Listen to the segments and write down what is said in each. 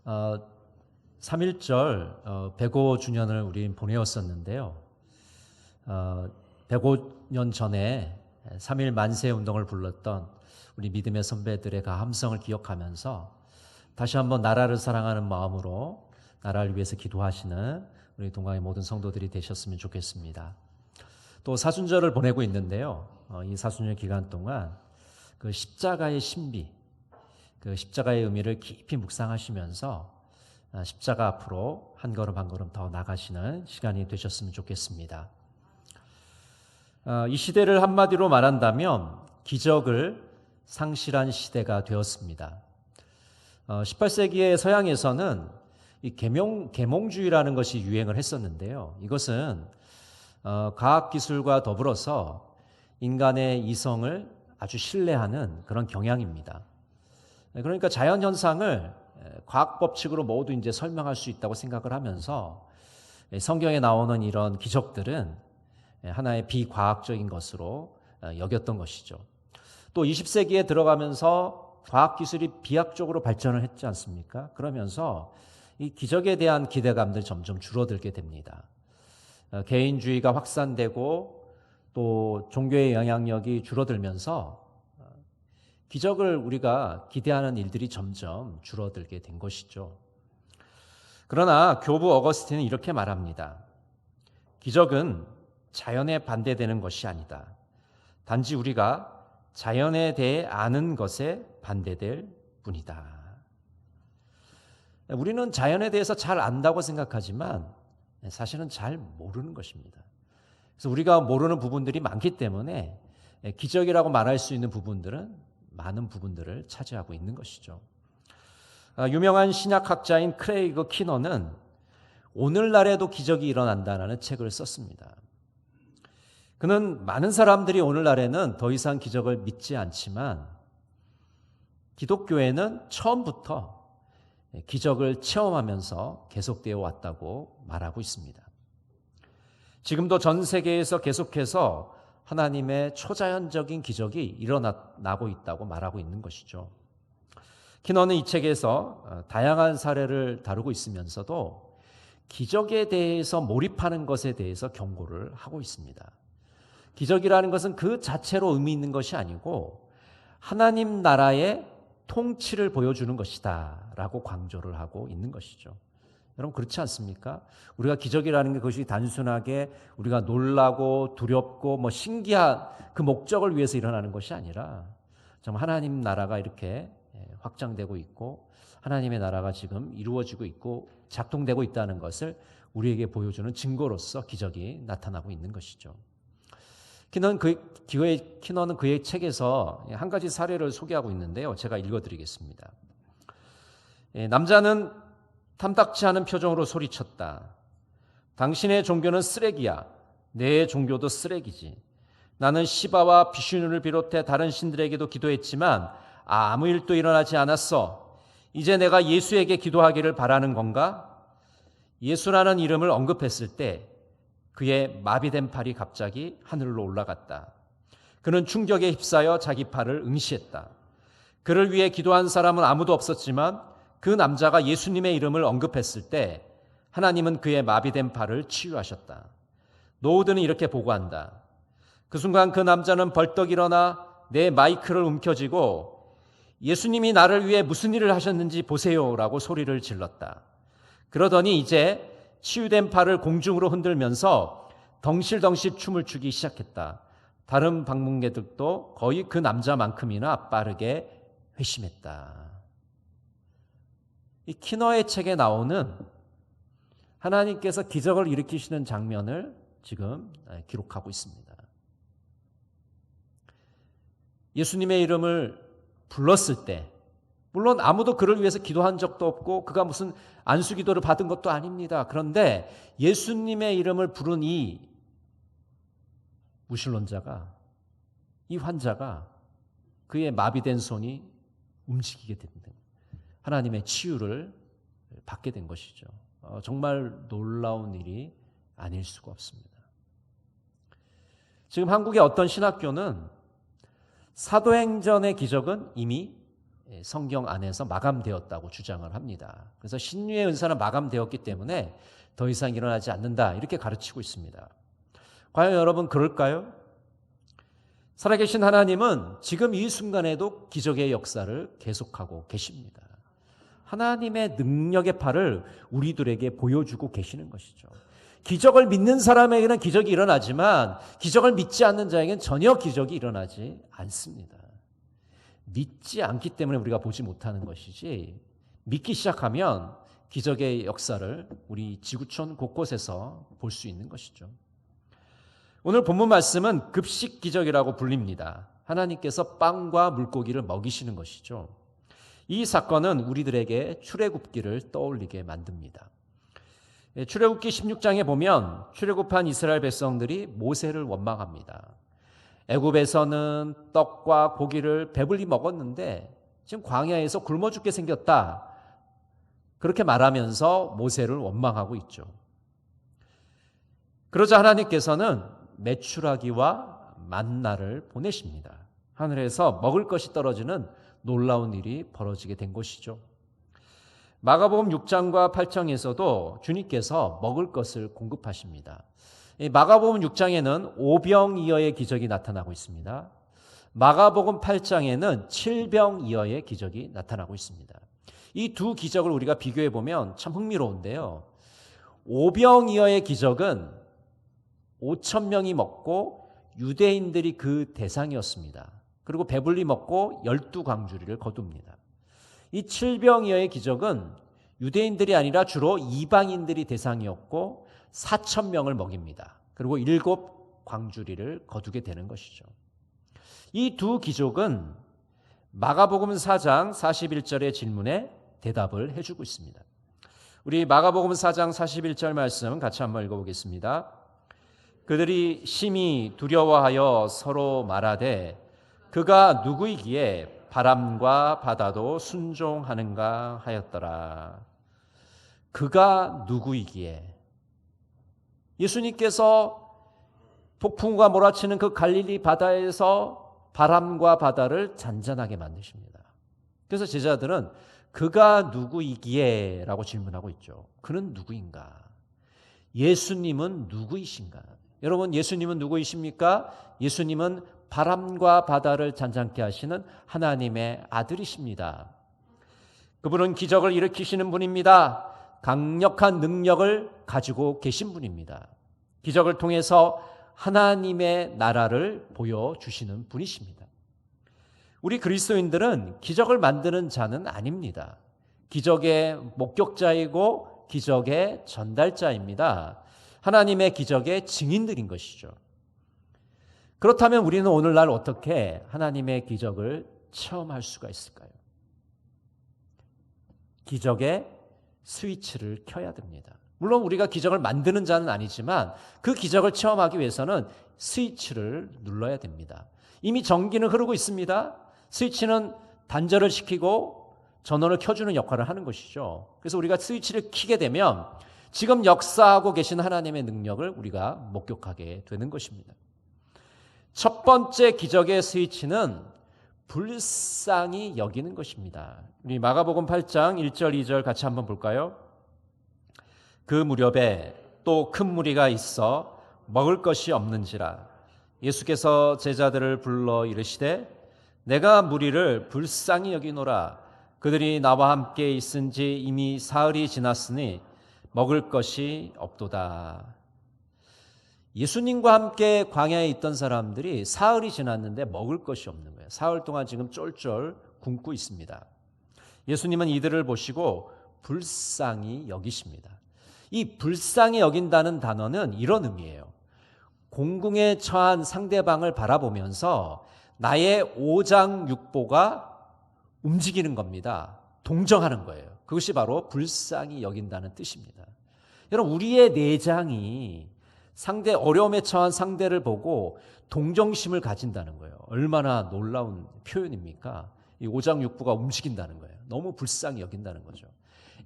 어, 3.1절 105주년을 우린 보내었었는데요. 105년 전에 3.1 만세 운동을 불렀던 우리 믿음의 선배들의 그 함성을 기억하면서 다시 한번 나라를 사랑하는 마음으로 나라를 위해서 기도하시는 우리 동강의 모든 성도들이 되셨으면 좋겠습니다. 또 사순절을 보내고 있는데요. 이 사순절 기간 동안 그 십자가의 신비, 그 십자가의 의미를 깊이 묵상하시면서 십자가 앞으로 한 걸음 한 걸음 더 나가시는 시간이 되셨으면 좋겠습니다. 이 시대를 한마디로 말한다면 기적을 상실한 시대가 되었습니다. 18세기의 서양에서는 이 계몽주의라는 것이 유행을 했었는데요. 이것은 과학기술과 더불어서 인간의 이성을 아주 신뢰하는 그런 경향입니다. 그러니까 자연현상을 과학 법칙으로 모두 이제 설명할 수 있다고 생각을 하면서 성경에 나오는 이런 기적들은 하나의 비과학적인 것으로 여겼던 것이죠. 또 20세기에 들어가면서 과학기술이 비약적으로 발전을 했지 않습니까? 그러면서 이 기적에 대한 기대감들이 점점 줄어들게 됩니다. 개인주의가 확산되고 또 종교의 영향력이 줄어들면서 기적을 우리가 기대하는 일들이 점점 줄어들게 된 것이죠. 그러나 교부 어거스틴은 이렇게 말합니다. 기적은 자연에 반대되는 것이 아니다. 단지 우리가 자연에 대해 아는 것에 반대될 뿐이다. 우리는 자연에 대해서 잘 안다고 생각하지만 사실은 잘 모르는 것입니다. 그래서 우리가 모르는 부분들이 많기 때문에 기적이라고 말할 수 있는 부분들은 많은 부분들을 차지하고 있는 것이죠. 유명한 신약학자인 크레이그 키너는 오늘날에도 기적이 일어난다는 책을 썼습니다. 그는 많은 사람들이 오늘날에는 더 이상 기적을 믿지 않지만 기독교에는 처음부터 기적을 체험하면서 계속되어 왔다고 말하고 있습니다. 지금도 전 세계에서 계속해서 하나님의 초자연적인 기적이 일어나고 있다고 말하고 있는 것이죠. 키너는 이 책에서 다양한 사례를 다루고 있으면서도 기적에 대해서 몰입하는 것에 대해서 경고를 하고 있습니다. 기적이라는 것은 그 자체로 의미 있는 것이 아니고 하나님 나라의 통치를 보여주는 것이다 라고 강조를 하고 있는 것이죠. 여러분 그렇지 않습니까? 우리가 기적이라는 게 그것이 단순하게 우리가 놀라고 두렵고 신기한 그 목적을 위해서 일어나는 것이 아니라 정말 하나님 나라가 이렇게 확장되고 있고 하나님의 나라가 지금 이루어지고 있고 작동되고 있다는 것을 우리에게 보여주는 증거로서 기적이 나타나고 있는 것이죠. 키너는 그의 책에서 한 가지 사례를 소개하고 있는데요. 제가 읽어드리겠습니다. 남자는 탐탁치 않은 표정으로 소리쳤다. 당신의 종교는 쓰레기야. 내 종교도 쓰레기지. 나는 시바와 비슈누를 비롯해 다른 신들에게도 기도했지만 아무 일도 일어나지 않았어. 이제 내가 예수에게 기도하기를 바라는 건가? 예수라는 이름을 언급했을 때 그의 마비된 팔이 갑자기 하늘로 올라갔다. 그는 충격에 휩싸여 자기 팔을 응시했다. 그를 위해 기도한 사람은 아무도 없었지만 그 남자가 예수님의 이름을 언급했을 때 하나님은 그의 마비된 팔을 치유하셨다. 노우드는 이렇게 보고한다. 그 순간 그 남자는 벌떡 일어나 내 마이크를 움켜쥐고 예수님이 나를 위해 무슨 일을 하셨는지 보세요라고 소리를 질렀다. 그러더니 이제 치유된 팔을 공중으로 흔들면서 덩실덩실 춤을 추기 시작했다. 다른 방문객들도 거의 그 남자만큼이나 빠르게 회심했다. 이 키너의 책에 나오는 하나님께서 기적을 일으키시는 장면을 지금 기록하고 있습니다. 예수님의 이름을 불렀을 때 물론 아무도 그를 위해서 기도한 적도 없고 그가 무슨 안수기도를 받은 것도 아닙니다. 그런데 예수님의 이름을 부른 이 무신론자가 이 환자가 그의 마비된 손이 움직이게 됩니다. 하나님의 치유를 받게 된 것이죠. 정말 놀라운 일이 아닐 수가 없습니다. 지금 한국의 어떤 신학교는 사도행전의 기적은 이미 성경 안에서 마감되었다고 주장을 합니다. 그래서 신유의 은사는 마감되었기 때문에 더 이상 일어나지 않는다 이렇게 가르치고 있습니다. 과연 여러분 그럴까요? 살아계신 하나님은 지금 이 순간에도 기적의 역사를 계속하고 계십니다. 하나님의 능력의 팔을 우리들에게 보여주고 계시는 것이죠. 기적을 믿는 사람에게는 기적이 일어나지만 기적을 믿지 않는 자에게는 전혀 기적이 일어나지 않습니다. 믿지 않기 때문에 우리가 보지 못하는 것이지 믿기 시작하면 기적의 역사를 우리 지구촌 곳곳에서 볼 수 있는 것이죠. 오늘 본문 말씀은 급식 기적이라고 불립니다. 하나님께서 빵과 물고기를 먹이시는 것이죠. 이 사건은 우리들에게 출애굽기를 떠올리게 만듭니다. 출애굽기 16장에 보면 출애굽한 이스라엘 백성들이 모세를 원망합니다. 애굽에서는 떡과 고기를 배불리 먹었는데 지금 광야에서 굶어 죽게 생겼다. 그렇게 말하면서 모세를 원망하고 있죠. 그러자 하나님께서는 메추라기와 만나를 보내십니다. 하늘에서 먹을 것이 떨어지는 놀라운 일이 벌어지게 된 것이죠. 마가복음 6장과 8장에서도 주님께서 먹을 것을 공급하십니다. 마가복음 6장에는 오병이어의 기적이 나타나고 있습니다. 마가복음 8장에는 칠병이어의 기적이 나타나고 있습니다. 이 두 기적을 우리가 비교해 보면 참 흥미로운데요. 오병이어의 기적은 5천 명이 먹고 유대인들이 그 대상이었습니다. 그리고 배불리 먹고 12광주리를 거둡니다. 이 칠병이어의 기적은 유대인들이 아니라 주로 이방인들이 대상이었고 4천 명을 먹입니다. 그리고 7광주리를 거두게 되는 것이죠. 이 두 기적은 마가복음 4장 41절의 질문에 대답을 해주고 있습니다. 우리 마가복음 4장 41절 말씀 같이 한번 읽어보겠습니다. 그들이 심히 두려워하여 서로 말하되 그가 누구이기에 바람과 바다도 순종하는가 하였더라. 그가 누구이기에 예수님께서 폭풍우가 몰아치는 그 갈릴리 바다에서 바람과 바다를 잔잔하게 만드십니다. 그래서 제자들은 그가 누구이기에 라고 질문하고 있죠. 그는 누구인가? 예수님은 누구이신가? 여러분, 예수님은 누구이십니까? 예수님은 바람과 바다를 잔잔케 하시는 하나님의 아들이십니다. 그분은 기적을 일으키시는 분입니다. 강력한 능력을 가지고 계신 분입니다. 기적을 통해서 하나님의 나라를 보여주시는 분이십니다. 우리 그리스도인들은 기적을 만드는 자는 아닙니다. 기적의 목격자이고 기적의 전달자입니다. 하나님의 기적의 증인들인 것이죠. 그렇다면 우리는 오늘날 어떻게 하나님의 기적을 체험할 수가 있을까요? 기적의 스위치를 켜야 됩니다. 물론 우리가 기적을 만드는 자는 아니지만 그 기적을 체험하기 위해서는 스위치를 눌러야 됩니다. 이미 전기는 흐르고 있습니다. 스위치는 단절을 시키고 전원을 켜주는 역할을 하는 것이죠. 그래서 우리가 스위치를 켜게 되면 지금 역사하고 계신 하나님의 능력을 우리가 목격하게 되는 것입니다. 첫 번째 기적의 스위치는 불쌍히 여기는 것입니다. 우리 마가복음 8장 1절 2절 같이 한번 볼까요? 그 무렵에 또 큰 무리가 있어 먹을 것이 없는지라 예수께서 제자들을 불러 이르시되 내가 무리를 불쌍히 여기노라. 그들이 나와 함께 있은지 이미 사흘이 지났으니 먹을 것이 없도다. 예수님과 함께 광야에 있던 사람들이 사흘이 지났는데 먹을 것이 없는 거예요. 사흘 동안 지금 쫄쫄 굶고 있습니다. 예수님은 이들을 보시고 불쌍히 여기십니다. 이 불쌍히 여긴다는 단어는 이런 의미예요. 공궁에 처한 상대방을 바라보면서 나의 오장육보가 움직이는 겁니다. 동정하는 거예요. 그것이 바로 불쌍히 여긴다는 뜻입니다. 여러분, 우리의 내장이 어려움에 처한 상대를 보고 동정심을 가진다는 거예요. 얼마나 놀라운 표현입니까? 이 오장육부가 움직인다는 거예요. 너무 불쌍히 여긴다는 거죠.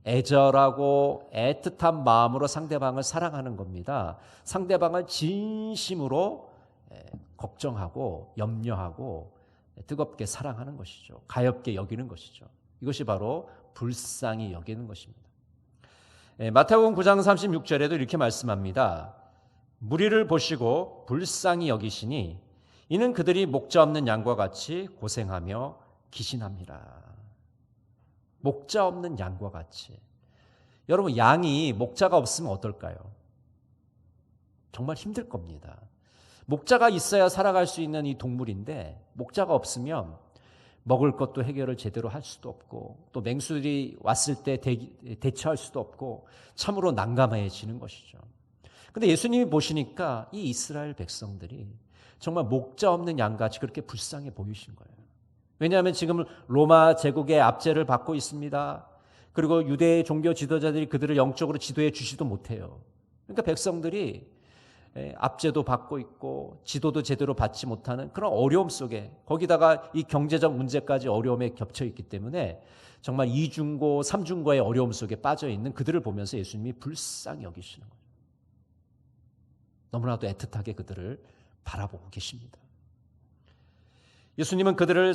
애절하고 애틋한 마음으로 상대방을 사랑하는 겁니다. 상대방을 진심으로 걱정하고 염려하고 뜨겁게 사랑하는 것이죠. 가엾게 여기는 것이죠. 이것이 바로 불쌍히 여기는 것입니다. 마태복음 9장 36절에도 이렇게 말씀합니다. 무리를 보시고 불쌍히 여기시니 이는 그들이 목자 없는 양과 같이 고생하며 기신함이라. 목자 없는 양과 같이. 여러분, 양이 목자가 없으면 어떨까요? 정말 힘들 겁니다. 목자가 있어야 살아갈 수 있는 이 동물인데 목자가 없으면 먹을 것도 해결을 제대로 할 수도 없고 또 맹수들이 왔을 때 대처할 수도 없고 참으로 난감해지는 것이죠. 그런데 예수님이 보시니까 이 이스라엘 백성들이 정말 목자 없는 양같이 그렇게 불쌍해 보이신 거예요. 왜냐하면 지금 로마 제국의 압제를 받고 있습니다. 그리고 유대의 종교 지도자들이 그들을 영적으로 지도해 주지도 못해요. 그러니까 백성들이 압제도 받고 있고 지도도 제대로 받지 못하는 그런 어려움 속에 거기다가 이 경제적 문제까지 어려움에 겹쳐 있기 때문에 정말 이중고 삼중고의 어려움 속에 빠져 있는 그들을 보면서 예수님이 불쌍히 여기시는 거예요. 너무나도 애틋하게 그들을 바라보고 계십니다. 예수님은 그들을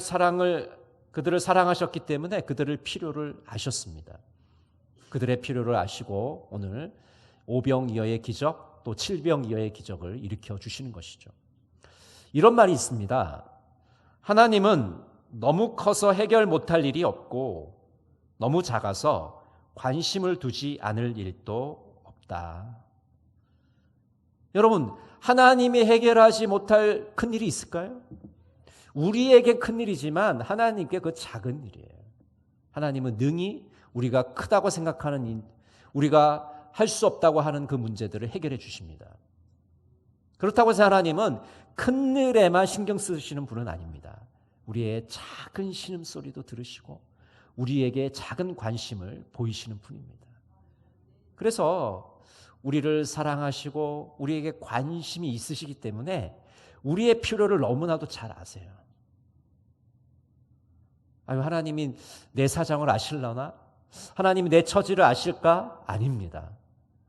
사랑하셨기 때문에 그들의 필요를 아셨습니다. 그들의 필요를 아시고 오늘 오병이어의 기적 또 칠병이어의 기적을 일으켜 주시는 것이죠. 이런 말이 있습니다. 하나님은 너무 커서 해결 못할 일이 없고 너무 작아서 관심을 두지 않을 일도 없다. 여러분, 하나님이 해결하지 못할 큰일이 있을까요? 우리에게 큰일이지만 하나님께 그 작은 일이에요. 하나님은 능히 우리가 크다고 생각하는 우리가 할 수 없다고 하는 그 문제들을 해결해 주십니다. 그렇다고 해서 하나님은 큰 일에만 신경 쓰시는 분은 아닙니다. 우리의 작은 신음소리도 들으시고 우리에게 작은 관심을 보이시는 분입니다. 그래서 우리를 사랑하시고 우리에게 관심이 있으시기 때문에 우리의 필요를 너무나도 잘 아세요. 아유, 하나님이 내 사정을 아실려나? 하나님이 내 처지를 아실까? 아닙니다.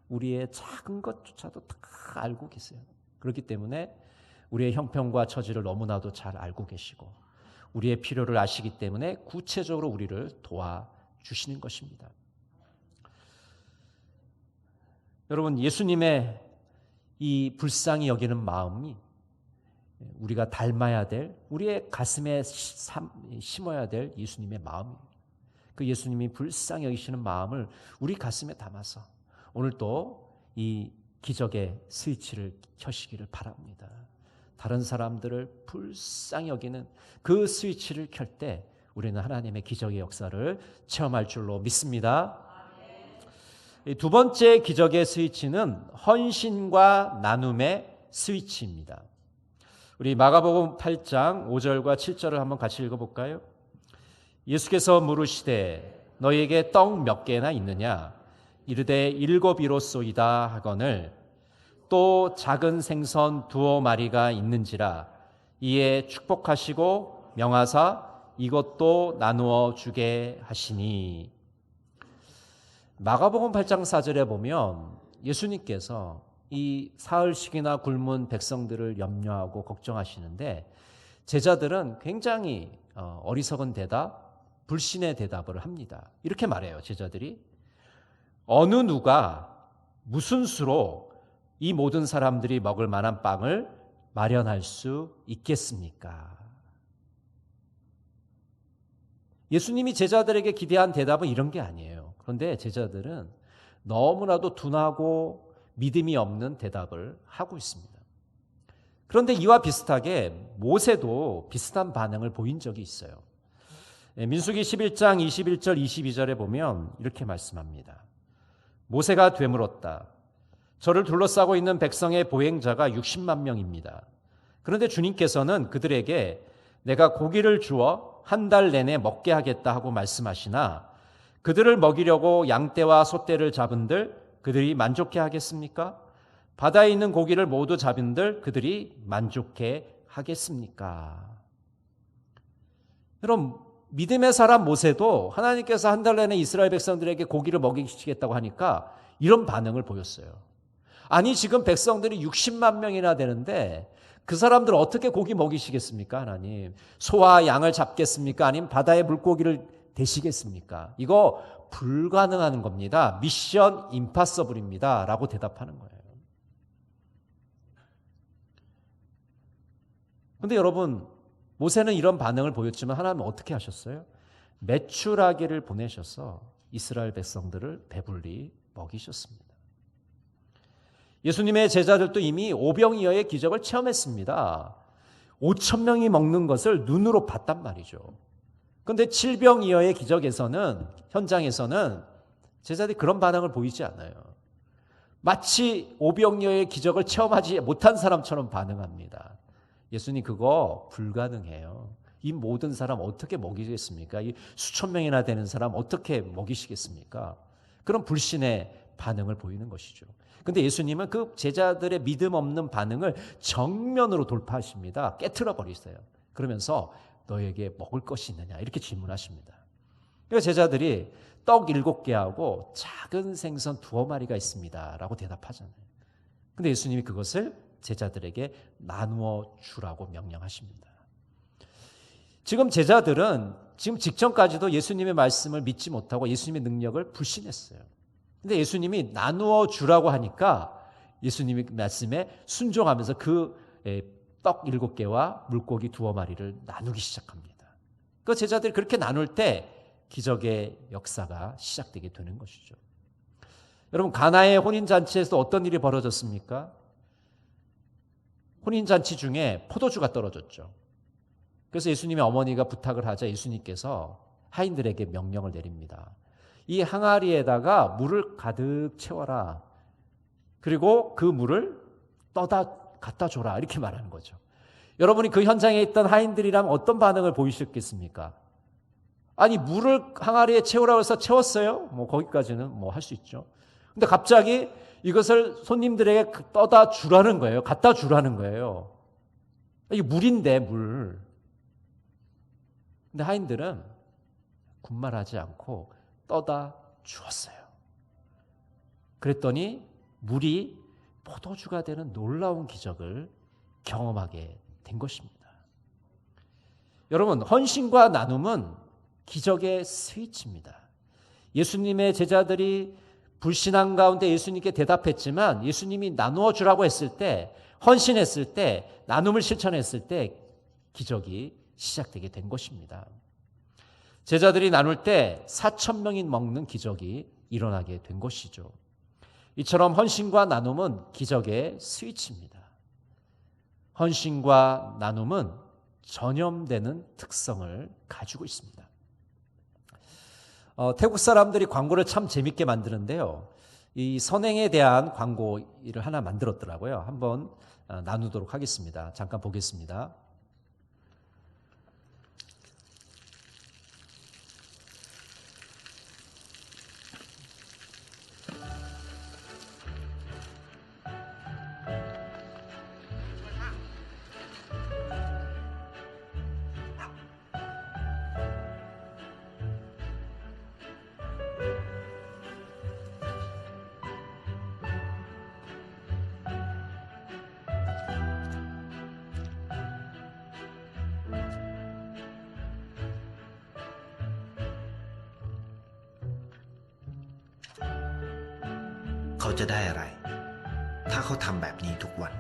우리의 작은 것조차도 다 알고 계세요. 그렇기 때문에 우리의 형편과 처지를 너무나도 잘 알고 계시고 우리의 필요를 아시기 때문에 구체적으로 우리를 도와주시는 것입니다. 여러분, 예수님의 이 불쌍히 여기는 마음이 우리가 닮아야 될, 우리의 가슴에 심어야 될 예수님의 마음입니다. 그 예수님이 불쌍히 여기시는 마음을 우리 가슴에 담아서 오늘 또 이 기적의 스위치를 켜시기를 바랍니다. 다른 사람들을 불쌍히 여기는 그 스위치를 켤 때 우리는 하나님의 기적의 역사를 체험할 줄로 믿습니다. 두 번째 기적의 스위치는 헌신과 나눔의 스위치입니다. 우리 마가복음 8장 5절과 7절을 한번 같이 읽어볼까요? 예수께서 물으시되 너희에게 떡 몇 개나 있느냐? 이르되 7이로소이다 하거늘 또 작은 생선 2마리가 있는지라 이에 축복하시고 명하사 이것도 나누어 주게 하시니. 마가복음 8장 4절에 보면 예수님께서 이 사흘씩이나 굶은 백성들을 염려하고 걱정하시는데 제자들은 굉장히 어리석은 대답, 불신의 대답을 합니다. 이렇게 말해요. 제자들이 어느 누가 무슨 수로 이 모든 사람들이 먹을 만한 빵을 마련할 수 있겠습니까? 예수님이 제자들에게 기대한 대답은 이런 게 아니에요. 그런데 제자들은 너무나도 둔하고 믿음이 없는 대답을 하고 있습니다. 그런데 이와 비슷하게 모세도 비슷한 반응을 보인 적이 있어요. 민수기 11장 21절 22절에 보면 이렇게 말씀합니다. 모세가 되물었다. 저를 둘러싸고 있는 백성의 보행자가 60만 명입니다. 그런데 주님께서는 그들에게 내가 고기를 주어 한 달 내내 먹게 하겠다 하고 말씀하시나 그들을 먹이려고 양떼와 소떼를 잡은들 그들이 만족해 하겠습니까? 바다에 있는 고기를 모두 잡은들 그들이 만족해 하겠습니까? 여러분, 믿음의 사람 모세도 하나님께서 한 달 내내 이스라엘 백성들에게 고기를 먹이시겠다고 하니까 이런 반응을 보였어요. 아니, 지금 백성들이 60만 명이나 되는데 그 사람들 어떻게 고기 먹이시겠습니까, 하나님? 소와 양을 잡겠습니까? 아니면 바다의 물고기를 대시겠습니까? 이거 불가능한 겁니다. 미션 임파서블입니다. 라고 대답하는 거예요. 근데 여러분, 모세는 이런 반응을 보였지만 하나님은 어떻게 하셨어요? 메추라기를 보내셔서 이스라엘 백성들을 배불리 먹이셨습니다. 예수님의 제자들도 이미 오병이어의 기적을 체험했습니다. 5천 명이 먹는 것을 눈으로 봤단 말이죠. 그런데 칠병이어의 기적에서는, 현장에서는 제자들이 그런 반응을 보이지 않아요. 마치 오병이어의 기적을 체험하지 못한 사람처럼 반응합니다. 예수님, 그거 불가능해요. 이 모든 사람 어떻게 먹이겠습니까? 이 수천 명이나 되는 사람 어떻게 먹이시겠습니까? 그런 불신의 반응을 보이는 것이죠. 근데 예수님은 그 제자들의 믿음 없는 반응을 정면으로 돌파하십니다. 깨트려 버리세요. 그러면서 너에게 먹을 것이 있느냐 이렇게 질문하십니다. 그러니까 제자들이 떡 7개하고 작은 생선 2마리가 있습니다 라고 대답하잖아요. 근데 예수님이 그것을 제자들에게 나누어 주라고 명령하십니다. 지금 제자들은 지금 직전까지도 예수님의 말씀을 믿지 못하고 예수님의 능력을 불신했어요. 근데 예수님이 나누어 주라고 하니까 예수님의 말씀에 순종하면서 그 떡 7개와 물고기 2마리를 나누기 시작합니다. 그 제자들이 그렇게 나눌 때 기적의 역사가 시작되게 되는 것이죠. 여러분, 가나의 혼인잔치에서 어떤 일이 벌어졌습니까? 혼인잔치 중에 포도주가 떨어졌죠. 그래서 예수님의 어머니가 부탁을 하자 예수님께서 하인들에게 명령을 내립니다. 이 항아리에다가 물을 가득 채워라. 그리고 그 물을 떠다 갖다 줘라. 이렇게 말하는 거죠. 여러분이 그 현장에 있던 하인들이라면 어떤 반응을 보이셨겠습니까? 아니, 물을 항아리에 채우라고 해서 채웠어요? 뭐 거기까지는 뭐 할 수 있죠. 근데 갑자기 이것을 손님들에게 떠다 주라는 거예요. 갖다 주라는 거예요. 이게 물인데, 물. 근데 하인들은 군말하지 않고 떠다 주었어요. 그랬더니 물이 포도주가 되는 놀라운 기적을 경험하게 된 것입니다. 여러분, 헌신과 나눔은 기적의 스위치입니다. 예수님의 제자들이 불신한 가운데 예수님께 대답했지만 예수님이 나누어 주라고 했을 때, 헌신했을 때, 나눔을 실천했을 때 기적이 시작되게 된 것입니다. 제자들이 나눌 때 4,000명이 먹는 기적이 일어나게 된 것이죠. 이처럼 헌신과 나눔은 기적의 스위치입니다. 헌신과 나눔은 전염되는 특성을 가지고 있습니다. 태국 사람들이 광고를 참 재밌게 만드는데요. 이 선행에 대한 광고를 하나 만들었더라고요. 한번 나누도록 하겠습니다. 잠깐 보겠습니다.เขาจะได้อะไรถ้าเขาทำแบบนี้ทุกวัน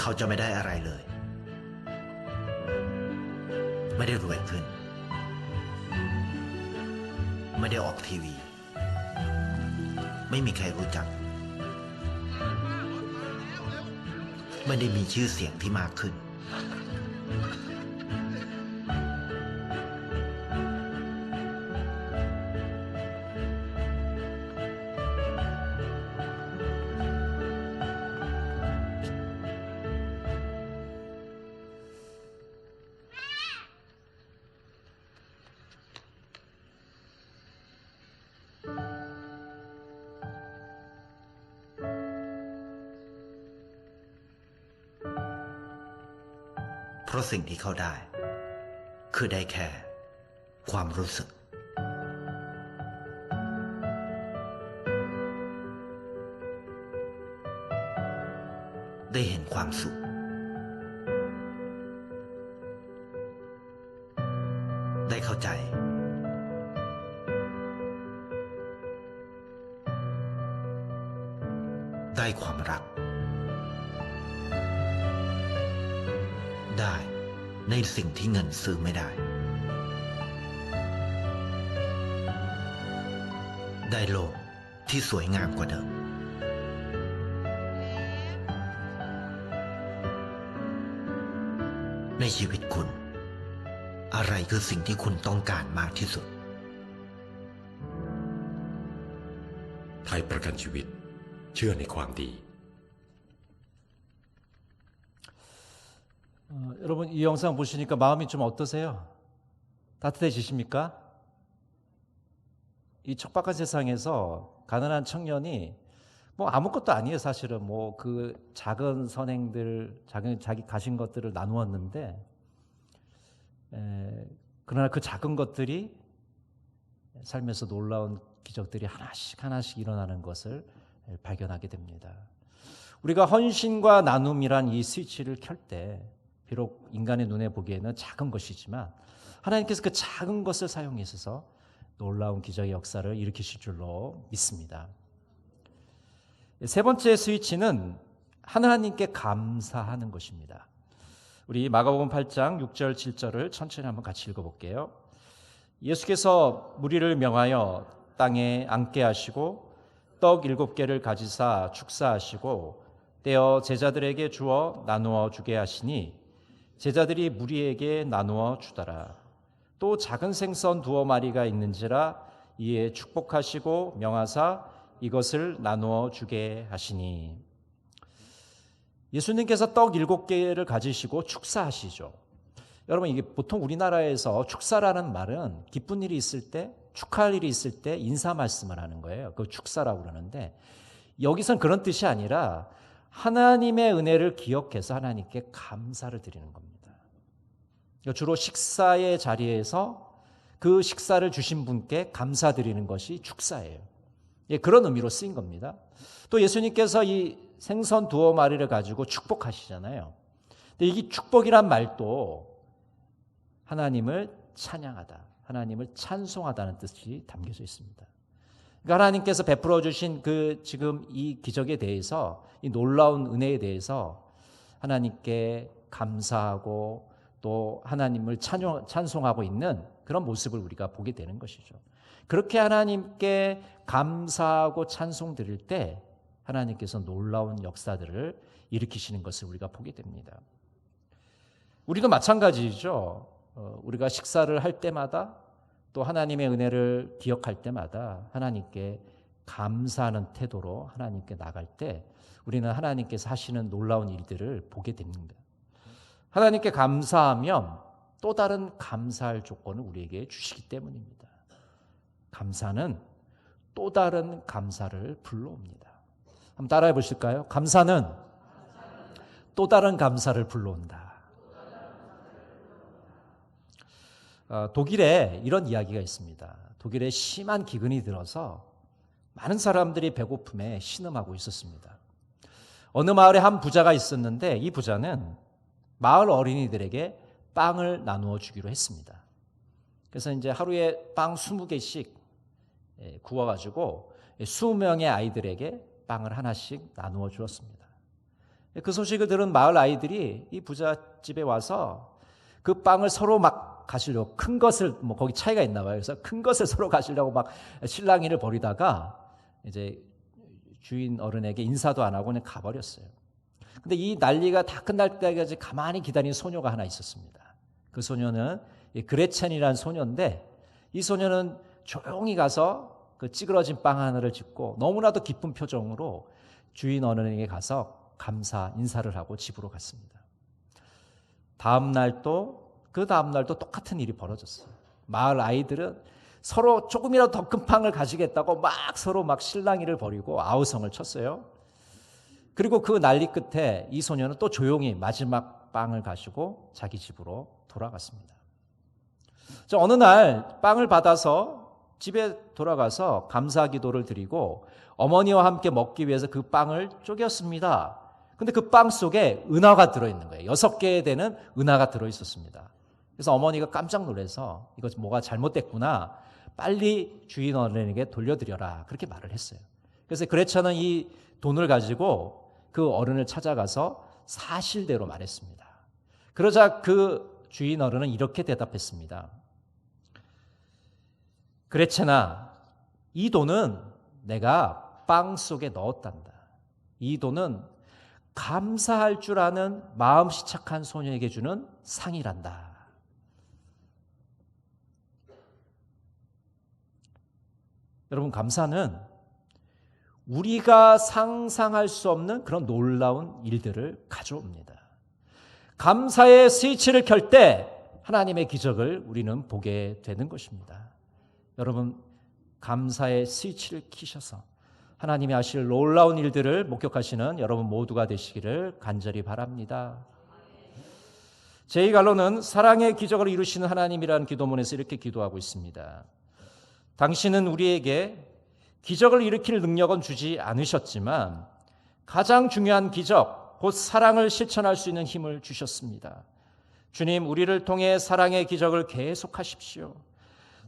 เขาจะไม่ได้อะไรเลย ไม่ได้รวยขึ้น ไม่ได้ออกทีวี ไม่มีใครรู้จัก ไม่ได้มีชื่อเสียงที่มากขึ้น เพราะสิ่งที่เขาได้ คือได้แค่ความรู้สึก ได้เห็นความสุข ได้เข้าใจ ได้ความรัก ได้ในสิ่งที่เงินซื้อไม่ได้ ได้โลกที่สวยงามกว่าเดิม ในชีวิตคุณ อะไรคือสิ่งที่คุณต้องการมากที่สุด ไทยประกันชีวิตเชื่อในความดี 여러분 이 영상 보시니까 마음이 좀 어떠세요? 따뜻해지십니까? 이 척박한 세상에서 가난한 청년이 뭐 아무것도 아니에요. 사실은 뭐 그 작은 선행들, 자기 가진 것들을 나누었는데, 그러나 그 작은 것들이 삶에서 놀라운 기적들이 하나씩 일어나는 것을 발견하게 됩니다. 우리가 헌신과 나눔이란 이 스위치를 켤 때 비록 인간의 눈에 보기에는 작은 것이지만 하나님께서 그 작은 것을 사용하셔서 놀라운 기적의 역사를 일으키실 줄로 믿습니다. 세 번째 스위치는 하나님께 감사하는 것입니다. 우리 마가복음 8장 6절 7절을 천천히 한번 같이 읽어볼게요. 예수께서 무리를 명하여 땅에 앉게 하시고 떡 7개를 가지사 축사하시고 떼어 제자들에게 주어 나누어 주게 하시니 제자들이 무리에게 나누어 주더라. 또 작은 생선 2마리가 있는지라 이에 축복하시고 명하사 이것을 나누어 주게 하시니. 예수님께서 떡 7개를 가지시고 축사하시죠. 여러분 이게 보통 우리나라에서 축사라는 말은 기쁜 일이 있을 때, 축하할 일이 있을 때 인사 말씀을 하는 거예요. 그걸 축사라고 그러는데 여기선 그런 뜻이 아니라 하나님의 은혜를 기억해서 하나님께 감사를 드리는 겁니다. 주로 식사의 자리에서 그 식사를 주신 분께 감사드리는 것이 축사예요. 그런 의미로 쓰인 겁니다. 또 예수님께서 이 생선 2마리를 가지고 축복하시잖아요. 근데 이 축복이란 말도 하나님을 찬양하다, 하나님을 찬송하다는 뜻이 담겨져 있습니다. 그러니까 하나님께서 베풀어 주신 그 지금 이 기적에 대해서, 이 놀라운 은혜에 대해서 하나님께 감사하고 또 하나님을 찬송하고 있는 그런 모습을 우리가 보게 되는 것이죠. 그렇게 하나님께 감사하고 찬송 드릴 때 하나님께서 놀라운 역사들을 일으키시는 것을 우리가 보게 됩니다. 우리도 마찬가지죠. 우리가 식사를 할 때마다 또 하나님의 은혜를 기억할 때마다 하나님께 감사하는 태도로 하나님께 나갈 때 우리는 하나님께서 하시는 놀라운 일들을 보게 됩니다. 하나님께 감사하면 또 다른 감사할 조건을 우리에게 주시기 때문입니다. 감사는 또 다른 감사를 불러옵니다. 한번 따라해 보실까요? 감사는 또 다른 감사를 불러온다. 독일에 이런 이야기가 있습니다. 독일에 심한 기근이 들어서 많은 사람들이 배고픔에 신음하고 있었습니다. 어느 마을에 한 부자가 있었는데 이 부자는 마을 어린이들에게 빵을 나누어 주기로 했습니다. 그래서 이제 하루에 빵 20개씩 구워가지고 20명의 아이들에게 빵을 하나씩 나누어 주었습니다. 그 소식을 들은 마을 아이들이 이 부잣집에 와서 그 빵을 서로 막 가시려고, 큰 것을, 뭐 거기 차이가 있나 봐요. 그래서 큰 것을 서로 가시려고 막 실랑이를 벌이다가 이제 주인 어른에게 인사도 안 하고 그냥 가버렸어요. 근데 이 난리가 다 끝날 때까지 가만히 기다린 소녀가 하나 있었습니다. 그 소녀는 그레첸이라는 소녀인데 이 소녀는 조용히 가서 그 찌그러진 빵 하나를 짚고 너무나도 기쁜 표정으로 주인 어른에게 가서 감사 인사를 하고 집으로 갔습니다. 그 다음 날도 똑같은 일이 벌어졌어요. 마을 아이들은 서로 조금이라도 더 큰 빵을 가지겠다고 막 서로 막 실랑이를 벌이고 아우성을 쳤어요. 그리고 그 난리 끝에 이 소녀는 또 조용히 마지막 빵을 가지고 자기 집으로 돌아갔습니다. 어느 날 빵을 받아서 집에 돌아가서 감사 기도를 드리고 어머니와 함께 먹기 위해서 그 빵을 쪼갰습니다. 근데 그 빵 속에 은하가 들어있는 거예요. 6개 되는 은하가 들어있었습니다. 그래서 어머니가 깜짝 놀라서 이거 뭐가 잘못됐구나. 빨리 주인 어른에게 돌려드려라. 그렇게 말을 했어요. 그래서 그레차는 이 돈을 가지고 그 어른을 찾아가서 사실대로 말했습니다. 그러자 그 주인 어른은 이렇게 대답했습니다. 그레차나, 이 돈은 내가 빵 속에 넣었단다. 이 돈은 감사할 줄 아는 마음씨 착한 소녀에게 주는 상이란다. 여러분, 감사는 우리가 상상할 수 없는 그런 놀라운 일들을 가져옵니다. 감사의 스위치를 켤 때 하나님의 기적을 우리는 보게 되는 것입니다. 여러분, 감사의 스위치를 켜셔서 하나님이 하실 놀라운 일들을 목격하시는 여러분 모두가 되시기를 간절히 바랍니다. 제2갈로는 사랑의 기적을 이루시는 하나님이라는 기도문에서 이렇게 기도하고 있습니다. 당신은 우리에게 기적을 일으킬 능력은 주지 않으셨지만 가장 중요한 기적, 곧 사랑을 실천할 수 있는 힘을 주셨습니다. 주님, 우리를 통해 사랑의 기적을 계속하십시오.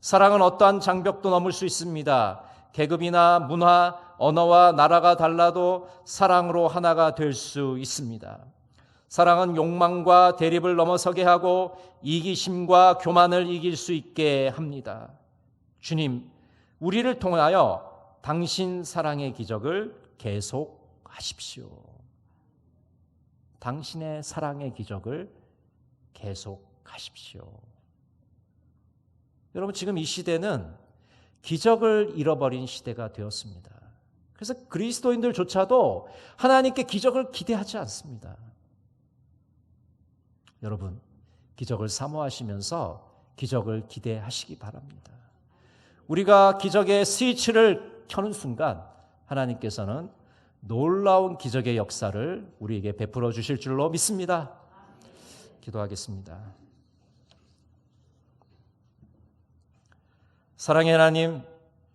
사랑은 어떠한 장벽도 넘을 수 있습니다. 계급이나 문화, 언어와 나라가 달라도 사랑으로 하나가 될 수 있습니다. 사랑은 욕망과 대립을 넘어서게 하고 이기심과 교만을 이길 수 있게 합니다. 주님, 우리를 통하여 당신 사랑의 기적을 계속하십시오. 당신의 사랑의 기적을 계속하십시오. 여러분, 지금 이 시대는 기적을 잃어버린 시대가 되었습니다. 그래서 그리스도인들조차도 하나님께 기적을 기대하지 않습니다. 여러분, 기적을 사모하시면서 기적을 기대하시기 바랍니다. 우리가 기적의 스위치를 켜는 순간 하나님께서는 놀라운 기적의 역사를 우리에게 베풀어 주실 줄로 믿습니다. 기도하겠습니다. 사랑의 하나님,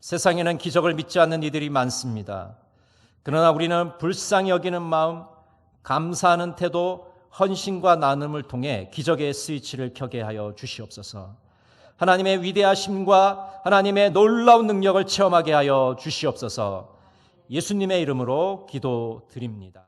세상에는 기적을 믿지 않는 이들이 많습니다. 그러나 우리는 불쌍히 여기는 마음, 감사하는 태도, 헌신과 나눔을 통해 기적의 스위치를 켜게 하여 주시옵소서. 하나님의 위대하심과 하나님의 놀라운 능력을 체험하게 하여 주시옵소서. 예수님의 이름으로 기도드립니다.